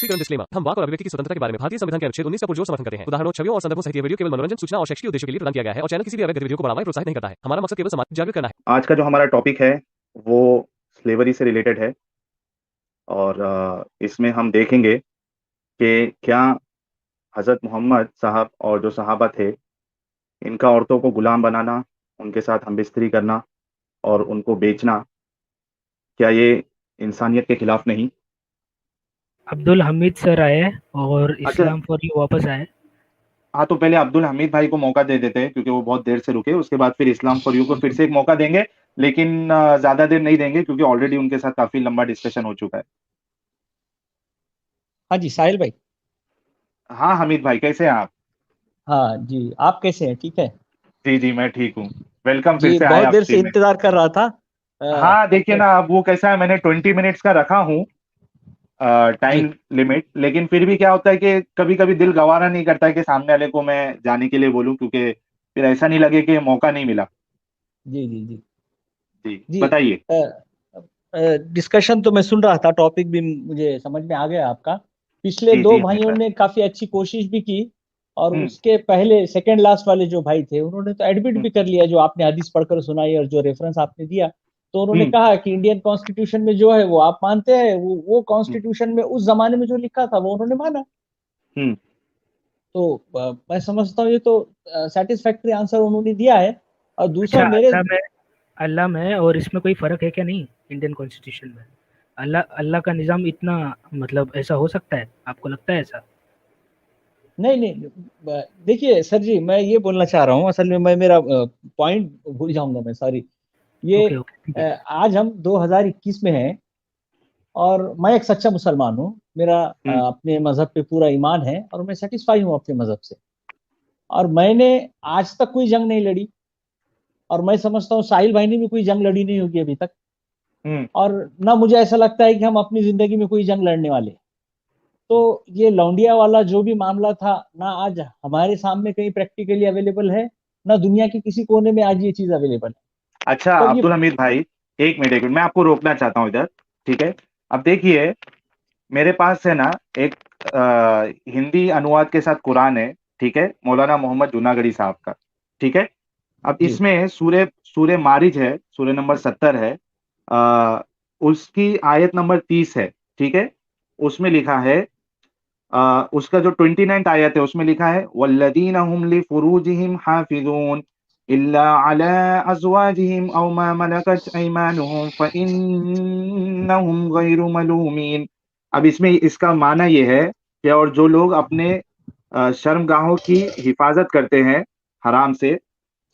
स्पष्टीकरण डिस्क्लेमर। हम वाक और अभिव्यक्ति की स्वतंत्रता के बारे में भारतीय संविधान के अनुच्छेद 19 का पुरजोर समर्थन करते हैं। उदाहरणों, छवियों और संदर्भों सहित ये वीडियो केवल मनोरंजन, सूचना और शैक्षिक उद्देश्यों के लिए प्रदान किया गया है और चैनल किसी भी अवैध गतिविधियों को बढ़ावा या प्रोत्साहित नहीं करता है। हमारा मकसद केवल समाज जागरूक करना है। आज का जो हमारा टॉपिक है वो स्लेवरी से रिलेटेड है और इसमें हम देखेंगे कि क्या हज़रत मोहम्मद साहब और जो सहाबा थे, इनका औरतों को गुलाम बनाना, उनके साथ हमबिस्तरी करना और उनको बेचना, क्या ये इंसानियत के खिलाफ नहीं? अब्दुल हमीद सर आए और अच्छा, इस्लाम फॉर यू वापस आए। हाँ, तो पहले अब्दुल हमीद भाई को मौका दे देते हैं क्योंकि वो बहुत देर से रुके। उसके बाद फिर इस्लाम फॉर यू को फिर से एक मौका देंगे, लेकिन ज्यादा देर नहीं देंगे क्योंकि ऑलरेडी उनके साथ काफी लंबा डिस्कशन हो चुका है। हाँ जी साहिल भाई। हाँ हमीद भाई, कैसे हैं आप? हाँ जी, आप कैसे हैं? ठीक है जी जी, मैं ठीक हूँ। वेलकम, फिर जी, से आए बहुत आप देर से टीम में। इंतजार कर रहा था। हाँ देखिए आपका ना, अब वो कैसा है, मैंने 20 मिनट्स का रखा हूँ टाइम जी लिमिट, लेकिन फिर भी क्या होता है कि कभी कभी दिल गवारा नहीं करता है कि सामने वाले को मैं जाने के लिए बोलूँ, क्योंकि फिर ऐसा नहीं लगे कि मौका नहीं मिला। जी जी जी जी जी। बताइए। डिस्कशन तो मैं सुन रहा था, टॉपिक भी मुझे समझ में आ गया आपका। पिछले जी दो जी हमीद भाइयों भाई। ने काफी अच्छी कोशिश भी की और हम्म उसके पहले सेकंड लास्ट वाले जो भाई थे उन्होंने तो एडमिट हम्म भी कर लिया, जो आपने हदीस पढ़कर सुनाई और जो रेफरेंस आपने दिया। तो उन्होंने हम्म कहा कि इंडियन कॉन्स्टिट्यूशन में जो है वो आप मानते हैं, वो हम्म कॉन्स्टिट्यूशन में उस जमाने में जो लिखा था वो उन्होंने माना। हम्म। तो मैं समझता हूँ ये तो सेटिस्फैक्ट्री आंसर उन्होंने दिया है। और अच्छा, दूसरा मेरे अल्लाह में और इसमें कोई फर्क है क्या? नहीं, इंडियन कॉन्स्टिट्यूशन में अल्लाह अल्लाह का निज़ाम इतना, मतलब ऐसा हो सकता है? आपको लगता है ऐसा? नहीं नहीं, देखिए सर जी, मैं ये बोलना चाह रहा हूँ, असल में मैं मेरा पॉइंट भूल जाऊंगा मैं, सॉरी। ये ओके ओके, ठीक है। आज हम 2021 में हैं और मैं एक सच्चा मुसलमान हूँ। मेरा हम्म अपने मजहब पे पूरा ईमान है और मैं सेटिस्फाई हूँ अपने मजहब से। और मैंने आज तक कोई जंग नहीं लड़ी और मैं समझता हूँ साहिल भाई ने भी कोई जंग लड़ी नहीं होगी अभी तक। हम्म। और ना मुझे ऐसा लगता है कि हम अपनी जिंदगी में कोई जंग लड़ने वाले हैं। तो ये लौंडिया वाला जो भी मामला था ना, आज हमारे सामने कहीं प्रैक्टिकली अवेलेबल है, ना दुनिया के किसी कोने में आज ये चीज अवेलेबल है। अच्छा तो अब ये अब्दुल हमीद भाई, एक मिनट, मैं आपको रोकना चाहता हूँ इधर। ठीक है, अब देखिए, मेरे पास है ना एक हिंदी अनुवाद के साथ कुरान है। ठीक है, मौलाना मोहम्मद जूनागढ़ी साहब का। ठीक है, अब जी इसमें सूर्य सूर्य मारिज है, सूर्य नंबर 70 है, उसकी आयत नंबर 30 है। ठीक है, उसमें लिखा है, उसका जो 29 आयत है उसमें लिखा है, वल्लदीना हुम लिफुरूजिहिम हाफिजून इल्ला अला अज़वाजिहिम औ मा मलकत अयमानुहुम फइन्नहुम गैरु मलूमीन। अब इसमें इसका माना ये है कि और जो लोग अपने शर्मगाहों की हिफाजत करते हैं हराम से,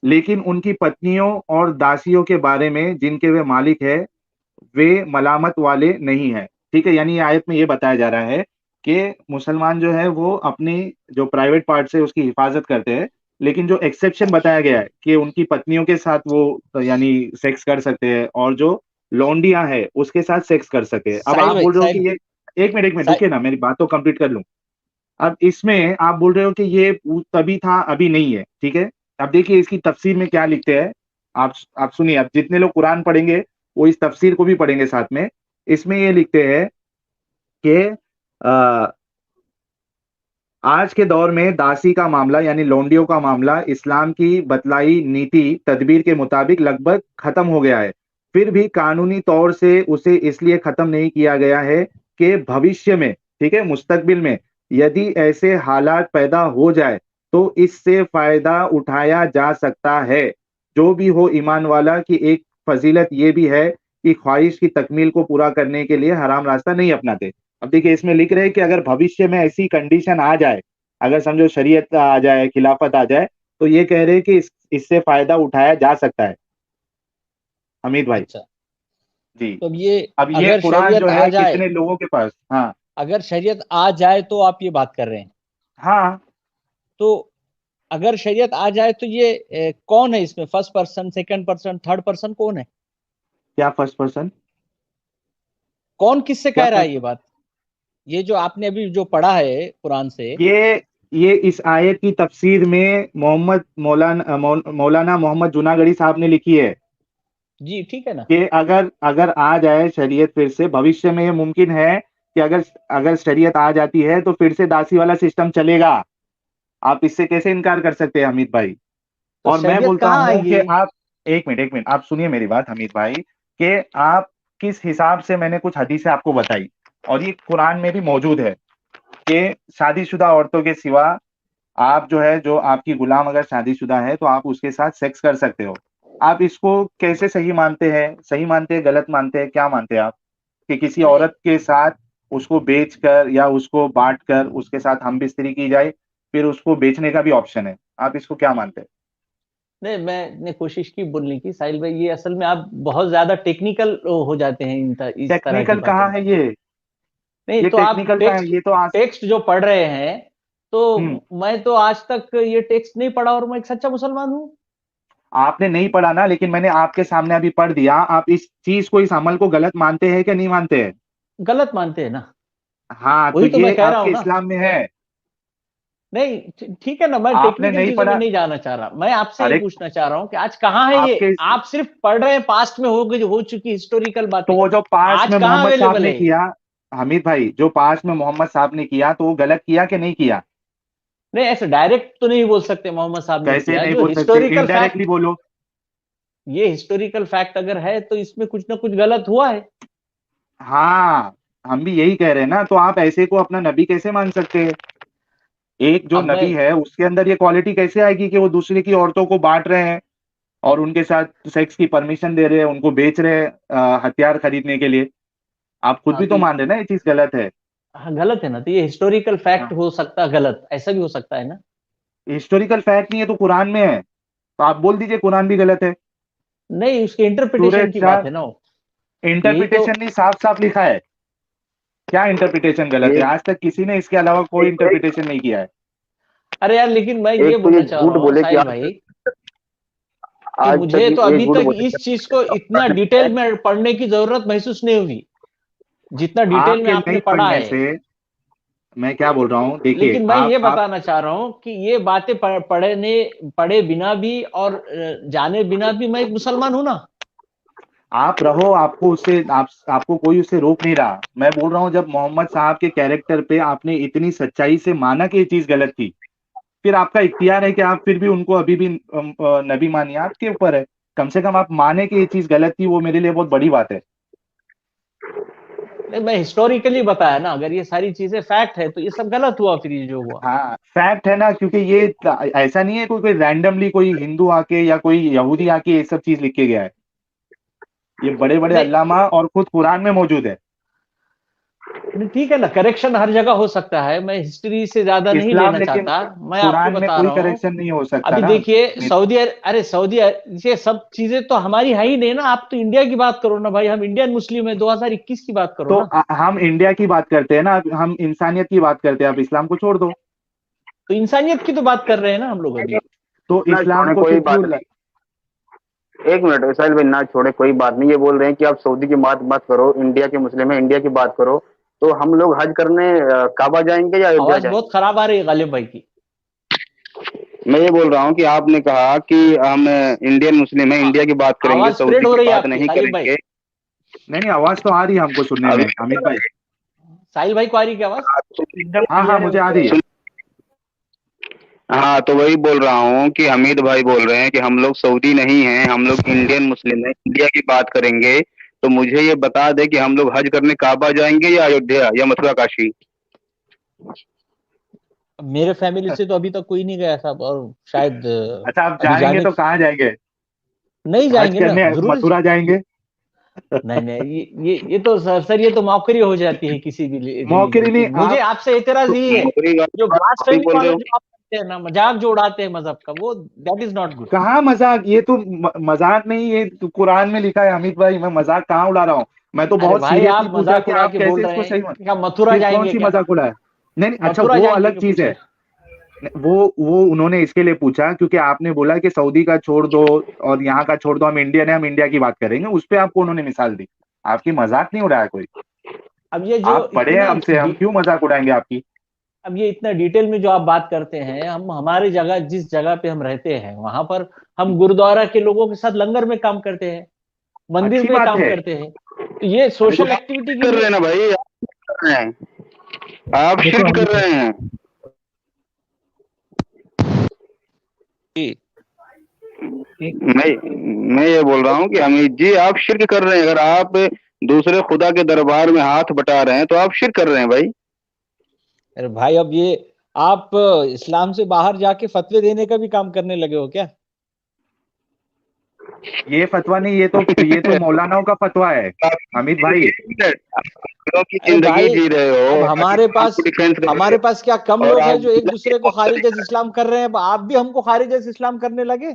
लेकिन उनकी पत्नियों और दासियों के बारे में जिनके वे मालिक है, वे मलामत वाले नहीं हैं। ठीक है, यानी ये आयत में ये बताया जा रहा है कि मुसलमान जो है वो अपनी जो प्राइवेट पार्ट है उसकी हिफाजत करते हैं, लेकिन जो एक्सेप्शन बताया गया है कि उनकी पत्नियों के साथ वो यानी सेक्स कर सकते हैं और जो लौंडियां है उसके साथ सेक्स कर सके। अब साहिल आप भाई, बोल रहे हो साहिल कि भाई, ये, एक मिनट साहिल रुकिए ना, मेरी बात तो कंप्लीट कर लूं। अब इसमें आप बोल रहे हो कि ये तभी था अभी नहीं है। ठीक है, अब देखिए इसकी तफसीर में क्या लिखते हैं। आप सुनिए, अब जितने लोग कुरान पढ़ेंगे वो इस तफसीर को भी पढ़ेंगे साथ में। इसमें ये लिखते हैं कि आज के दौर में दासी का मामला यानी लौंडियों का मामला इस्लाम की बतलाई नीति तदबीर के मुताबिक लगभग खत्म हो गया है। फिर भी कानूनी तौर से उसे इसलिए खत्म नहीं किया गया है कि भविष्य में, ठीक है, मुस्तकबिल में यदि ऐसे हालात पैदा हो जाए तो इससे फायदा उठाया जा सकता है। जो भी हो ईमान वाला की एक फजीलत ये भी है कि ख्वाहिश की तकमील को पूरा करने के लिए हराम रास्ता नहीं अपनाते। अब देखिए इसमें लिख रहे हैं कि अगर भविष्य में ऐसी कंडीशन आ जाए, अगर समझो शरीयत आ जाए, खिलाफत आ जाए, तो ये कह रहे हैं कि इससे फायदा उठाया जा सकता है। हमीद भाई। अच्छा, जी। तो ये अब ये अगर कुरान शरीयत जो आ है जाए, कितने लोगों के पास, हाँ अगर शरीयत आ जाए तो आप ये बात कर रहे हैं। हाँ। तो अगर शरीयत आ जाए तो ये कौन है इसमें? First person, second person, third person, कौन है? क्या फर्स्ट पर्सन? कौन किससे क्या कह रहा है फर्स्ट? ये बात? ये जो आपने अभी जो पढ़ा है कुरान से। ये इस आयत की तफसीर में मौलाना मोहम्मद जूनागढ़ी साहब ने लिखी है जी ठीक है ना। कि अगर अगर आ जाए शरीयत फिर से, भविष्य में ये मुमकिन है कि अगर अगर शरीयत आ जाती है तो फिर से दासी वाला सिस्टम चलेगा। आप इससे कैसे इनकार कर सकते हैं हमीद भाई? तो और मैं शरीयत बोलता कहाँ हूँ कि आएगी? आप एक मिनट आप सुनिए मेरी बात हमीद भाई, कि आप किस हिसाब से, मैंने कुछ हदीसें आपको बताई और ये कुरान में भी मौजूद है कि शादीशुदा औरतों के सिवा आप जो है, जो आपकी गुलाम अगर शादीशुदा है तो आप उसके साथ सेक्स कर सकते हो। आप इसको कैसे सही मानते हैं? सही मानते हैं, गलत मानते हैं, क्या मानते हैं आप कि किसी नहीं औरत के साथ उसको बेच कर या उसको बांट कर उसके साथ हम बिस्तरी की जाए, फिर उसको बेचने का भी ऑप्शन है? आप इसको क्या मानते हैं? नहीं, मैंने कोशिश की बोलने की साहिल भाई, ये असल में आप बहुत ज्यादा टेक्निकल हो जाते हैं इस तरह की टेक्निकल बातों कहाँ में। है ये? नहीं ये तो आप टेक्निकल का है, टेक्स्ट ये तो आज। टेक्स्ट जो पढ़ रहे हैं, हम्म। तो मैं तो आज तक ये टेक्स्ट नहीं पढ़ा और मैं एक सच्चा मुसलमान हूँ। आपने नहीं पढ़ा ना, लेकिन मैंने आपके सामने अभी पढ़ दिया। आप इस चीज को, इस अमल को गलत मानते हैं कि नहीं मानते हैं? गलत मानते हैं ना। हाँ, तो वही तो मैं ये कह रहा आपके हूँ ना। इस्लाम में है। नहीं ठीक है ना, मैं आपने टेक्निकल नहीं चीजों में पढ़ा। नहीं जाना चाह रहा, मैं आपसे ये अरे, पूछना चाह रहा हूँ कि आज कहाँ है ये? आपके, आप सिर्फ पढ़ रहे हैं पास्ट में हो चुकी हिस्टोरिकल तो बातें। वो जो पास आज में कहाँ मोहम्मद साहब अवेलेबल ने है? किया, हमीद भाई, जो पास में मोहम्मद साहब ने किया तो वो गलत किया कि नहीं किया? नहीं, ऐसे डायरेक्ट तो नहीं बोल सकते मोहम्मद साहब ने कैसे किया, नहीं जो बोल सकते? हिस्टोरिकल इनडायरेक्टली फैक्ट, बोलो। ये हिस्टोरिकल फैक्ट अगर है तो इसमें कुछ ना कुछ गलत हुआ है। हाँ, हम भी यही कह रहे हैं ना, तो आप ऐसे को अपना नबी कैसे मान सकते हैं? एक जो अब मैं नबी है उसके अंदर ये क्वालिटी कैसे आएगी कि वो दूसरे की औरतों को बांट रहे हैं और उनके साथ सेक्स की परमिशन दे रहे हैं, उनको बेच रहे हैं हथियार खरीदने के लिए? आप खुद हाँ भी तो तो मान रहे हैं ना ये चीज गलत है। हाँ, गलत है ना, तो ये हिस्टोरिकल फैक्ट हो सकता है गलत, ऐसा भी हो सकता है ना। हिस्टोरिकल फैक्ट नहीं है तो कुरान में है, तो आप बोल दीजिए कुरान भी गलत है। नहीं, उसके सूरह इंटरप्रिटेशन की बात चार, है ना वो। यही तो। इंटरप्रिटेशन नहीं, साफ साफ लिखा है। क्या इंटरप्रिटेशन गलत है? एक आज तक किसी ने इसके अलावा कोई एक भाई, इंटरप्रिटेशन नहीं किया है। अरे यार, लेकिन मैं ये एक तो ये बोलना चाह झूठ रहा हूँ बोले कि साहिल भाई, कि आज तक मुझे तो ये अभी झूठ तक बोले कि इस चीज को इतना डिटेल में पढ़ने की जरूरत महसूस नहीं हुई जितना डिटेल में आपके आपने नहीं पढ़ा पढ़ने है। से, मैं क्या बोल रहा हूँ, देखिए लेकिन मैं ये आप बताना चाह रहा हूँ कि ये बातें पढ़े बिना भी और जाने बिना भी मैं एक मुसलमान हूं ना। आप रहो, आपको उससे आपको कोई उससे रोक नहीं रहा। मैं बोल रहा हूँ जब मोहम्मद साहब के कैरेक्टर पे आपने इतनी सच्चाई से माना कि ये चीज गलत थी, फिर आपका इख्तियार है कि आप फिर भी उनको अभी भी नबी मानिए, आपके ऊपर है। कम से कम आप माने कि ये चीज गलत थी, वो मेरे लिए बहुत बड़ी बात है। नहीं, मैं हिस्टोरिकली बताया ना, अगर ये सारी चीजें फैक्ट है तो ये सब गलत हुआ, फिर ये जो हुआ। हाँ, फैक्ट है ना, क्योंकि ये ऐसा नहीं है कोई कोई रैंडमली कोई हिंदू आके या कोई यहूदी आके ये सब चीज लिख के गया है। ये बड़े बड़े नहीं अल्लामा और खुद कुरान में मौजूद है। नहीं, ठीक है ना, करेक्शन हर जगह हो सकता है, मैं हिस्ट्री से ज्यादा नहीं इस्लाम, लेना लेकिन चाहता, मैं आपको कुरान में बता कोई रहा हूँ। करेक्शन नहीं हो सकता अभी ना। देखिए अरे ये सब चीजें तो हमारी है ही नहीं ना। आप तो इंडिया की बात करो ना भाई, हम इंडियन मुस्लिम है, 2021 की बात करो तो ना। हम इंडिया की बात करते हैं ना, हम इंसानियत की बात करते हैं, आप इस्लाम को छोड़ दो। तो इंसानियत की तो बात कर रहे हैं ना हम लोग अभी। तो ना इस्लाम छोड़े को कोई फिर बात क्यों नहीं। एक मिनट विशाल भाई, ना छोड़े कोई बात नहीं। ये बोल रहे हैं कि आप सऊदी की बात मत करो, इंडिया के मुस्लिम है, इंडिया की बात करो। तो हम लोग हज करने काबा जाएंगे या अयोध्या आवाज बहुत जाएंगे? खराब आ रही है गालिब भाई की। मैं ये बोल रहा हूँ कि आपने कहा कि हम इंडियन मुस्लिम है, आ- इंडिया की बात करेंगे, आवाज सऊदी स्प्रेड हो की रही है बात आपकी नहीं गालिब भाई। करेंगे। नहीं नहीं, आवाज तो आ रही है हमको सुनने में अभी अमित भाई। साहिल भाई को आ रही है क्या आवाज? एकदम हाँ हाँ, क्लियर है मुझे आ उसको। रही है। हाँ, तो वही बोल रहा हूँ कि हमीद भाई बोल रहे हैं कि हम लोग सऊदी नहीं हैं, हम लोग इंडियन मुस्लिम हैं, इंडिया की बात करेंगे। तो मुझे ये बता दे कि हम लोग हज करने काबा जाएंगे या अयोध्या या मथुरा काशी? मेरे फैमिली से तो अभी तक कोई नहीं गया साहब, और शायद अच्छा, आप अभी जाएंगे जाने तो कहाँ जाएंगे? नहीं हज जाएंगे ना करने जरूर। मथुरा जाएंगे? नहीं नहीं, ये तो सर ये तो मौकरी हो जाती है किसी भी मौकरी रिलीजन की। नहीं मुझे आप आपसे एतराज तो, यही है, नौकरी जो वाली ब्लास्फेमी बोल रहे वाला हो? जो आप करते हैं ना, मजाक जो उड़ाते हैं मजहब का, वो दैट इज नॉट गुड। कहाँ मजाक? ये तो मजाक नहीं, ये तो कुरान में लिखा है अमित भाई, मैं मजाक कहाँ उड़ा रहा हूँ? मैं तो अरे बहुत भाई, सीरियसली आप पूछा मजाक कि उड़ा आप के कैसे बोल रहे इसको हैं सही मान। कि हम मथुरा फिर कौन जाएंगे सी क्या? मजाक उड़ा है? नहीं नहीं, अच्छा मथुरा वो जाएंगे अलग क्या चीज पूछे? है। वो उन्होंने इसके लिए पूछा क्योंकि आपने बोला कि सऊदी का छोड़ दो और यहाँ का छोड़ दो, हम इंडियन है, हम इंडिया की बात करेंगे, उस पे आपको उन्होंने मिसाल दी। आपकी मजाक नहीं उड़ाया कोई। अब ये जो आप पढ़े हैं हमसे, हम क्यों मजाक उड़ाएंगे आपकी? अब ये इतना डिटेल में जो आप बात करते हैं, हम हमारी जगह जिस जगह पे हम रहते हैं वहां पर हम गुरुद्वारा के लोगों के साथ लंगर में काम करते हैं, मंदिर अच्छी में बात काम है। करते हैं, तो ये अरे तो सोशल एक्टिविटी के कर रहे लिए। हैं ना भाई, रहे हैं, आप देखो शिर्क हमीद कर रहे हैं। एक मैं ये बोल रहा हूँ कि हमीद जी आप शिर्क कर रहे हैं। अगर आप दूसरे खुदा के दरबार में हाथ बटा रहे हैं तो आप शिर्क कर रहे हैं भाई। अरे भाई, अब ये आप इस्लाम से बाहर जाके फतवे देने का भी काम करने लगे हो क्या? ये फतवा नहीं, ये तो मौलानाओं का फतवा है हमीद भाई। काफिरों की अरे जिंदगी भाई, जी रहे हो अब और हमारे पाकिस्तान पास को डिफेंस कर रहे हमारे पास क्या कम हो और लोग हैं आप जो एक दूसरे को खारिज इस्लाम कर रहे हैं? अब आप भी हमको खारिज इस्लाम करने लगे।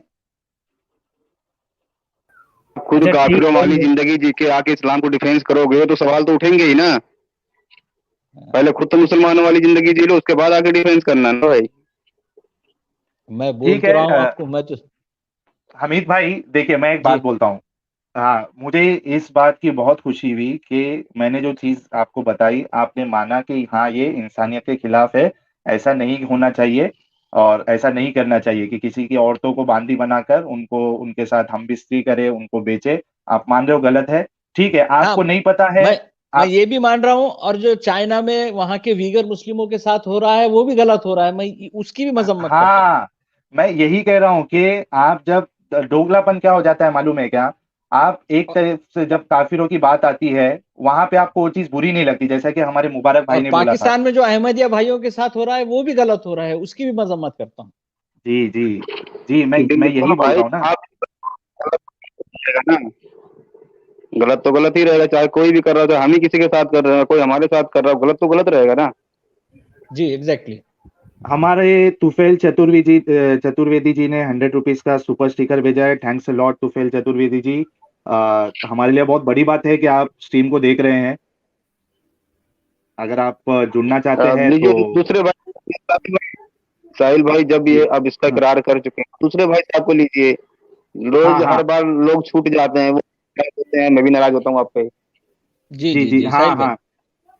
खुद अच्छा ठीक काफिरों है वाली जिंदगी जी के आके इस्लाम को डिफेंस करोगे तो सवाल तो उठेंगे ही ना। पहले खुद तो मुसलमानों वाली जिंदगी जी लो, उसके बाद आके डिफेंस करना ना भाई। मैं बोल ठीक तो है रहा हूँ आपको, मैं तो हमीद भाई देखिए, मैं एक जी बात बोलता हूँ। हाँ, मुझे इस बात की बहुत खुशी हुई कि मैंने जो चीज आपको बताई आपने माना कि हाँ ये इंसानियत के खिलाफ है, ऐसा नहीं होना चाहिए और ऐसा नहीं करना चाहिए कि किसी की औरतों को बांदी बनाकर उनको उनके साथ हम बिस्तरी करे, उनको बेचे। आप मान रहे हो गलत है, ठीक है, हाँ, आपको नहीं पता है। मैं आप ये भी मान रहा हूँ, और जो चाइना में वहां के वीगर मुस्लिमों के साथ हो रहा है वो भी गलत हो रहा है, मैं उसकी भी मजम्मत करता हूँ। हाँ, मैं यही कह रहा हूँ कि आप जब दोगलापन क्या हो जाता है मालूम है क्या? आप एक और, तरफ से जब काफिरों की बात आती है वहां पे आपको वो चीज बुरी नहीं लगती, जैसा कि हमारे मुबारक भाई और ने बोला था। पाकिस्तान में जो अहमदिया भाइयों के साथ हो रहा है वो भी गलत हो रहा है, उसकी भी मजम्मत करता हूँ। जी जी जी, मैं देखो यही बोल भाई, रहा हूँ ना। आप गलत रहेगा ना, गलत तो गलत ही रहेगा, चाहे कोई भी कर रहा हो, चाहे हम ही किसी के साथ कर रहे हैं, कोई हमारे साथ कर रहा हो, गलत तो गलत रहेगा ना। जी एग्जैक्टली। हमारे तुफेल चतुर्वेदी जी ने 100 रुपीज का सुपर स्टिकर भेजा है। Thanks a lot Tufail Chaturvedi ji. हमारे लिए बहुत बड़ी बात है कि आप स्ट्रीम को देख रहे हैं। अगर आप जुड़ना चाहते हैं तो लीजिए दूसरे भाई, साहिल भाई जब ये अब इसका हाँ इकरार कर चुके हैं, दूसरे भाई साहब को लीजिए। हाँ रोज हर हाँ, बार लोग छूट जाते हैं, वो नाराज होते हैं, मैं भी नाराज होता हूँ आप पे। जी जी जी जी, जी हाँ साहिल भाई, हाँ,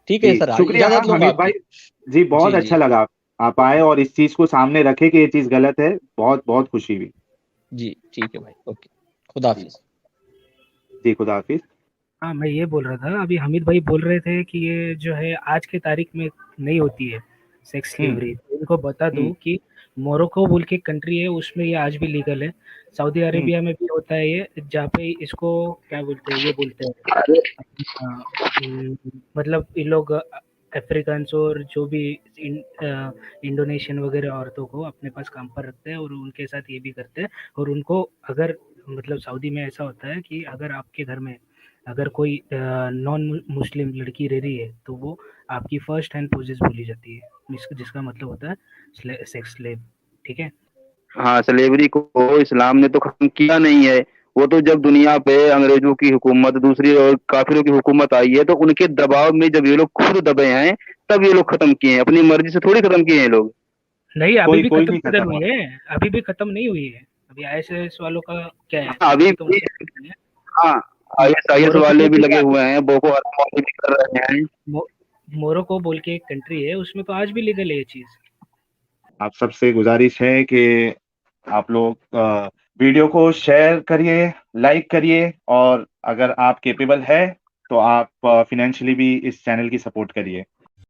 ठीक है जी सर, शुक्रिया इजाजत लूंगा हमीद भाई। आपकी। जी बहुत जी अच्छा जी लगा आप आए और इस चीज को सामने रखे कि ये चीज गलत है। बहुत बहुत खुशी हुई। जी, ठीक है भाई, ओके, खुदा जी हाफिज। जी, खुदा हाफिज। हाँ मैं ये बोल रहा था, अभी हमीद भाई बोल रहे थे कि ये जो है आज की तारीख में नहीं होती है सेक्स हम्म स्लेवरी। इनको बता दूं हम्म कि मोरक्को बोल के कंट्री है, उसमें ये आज भी लीगल है। सऊदी हम्म अरेबिया में भी होता है ये, जहाँ पे इसको क्या बोलते हैं, ये बोलते हैं अरे मतलब ये लोग अफ्रीकन्स और जो भी इंडोनेशियन वगैरह औरतों को अपने पास काम पर रखते हैं और उनके साथ ये भी करते हैं। और उनको अगर मतलब सऊदी में ऐसा होता है कि अगर आपके घर में अगर कोई नॉन मुस्लिम लड़की रह रही है तो वो आपकी फर्स्ट हैंड पोजेस बोली जाती है, जिसका मतलब होता है सेक्स स्लेव। ठीक है। हाँ, स्लेवरी को इस्लाम ने तो खत्म किया नहीं है। वो तो जब दुनिया पे अंग्रेजों की हुकूमत, दूसरी और काफिरों की हुकूमत आई है, तो उनके दबाव में जब ये लोग खुद दबे हैं, तब ये लोग खत्म किए हैं, अपनी मर्जी से थोड़ी खत्म किए हैं ये लोग। नहीं, अभी कोई भी कोई खत्म नहीं किधर खत्म हुई हुआ। है, अभी भी खत्म नहीं हुई है। अभी आईएसआईएस वालों का क्या है, हाँ, अभी अभी तो भी। मतलब नहीं है। हाँ, आईएसआईएस मोरक्को वाले में भी भी लगे हुए हैं, बोको हराम वाले भी कर रहे हैं। मो, मोरक्को बोल के एक कंट्री है, उसमें तो आज भी लीगल है ये चीज। आप सबसे गुजारिश है कि आप लोग वीडियो को शेयर करिए, लाइक करिए और अगर आप केपेबल है तो आप फिनेंशियली भी इस चैनल की सपोर्ट करिए।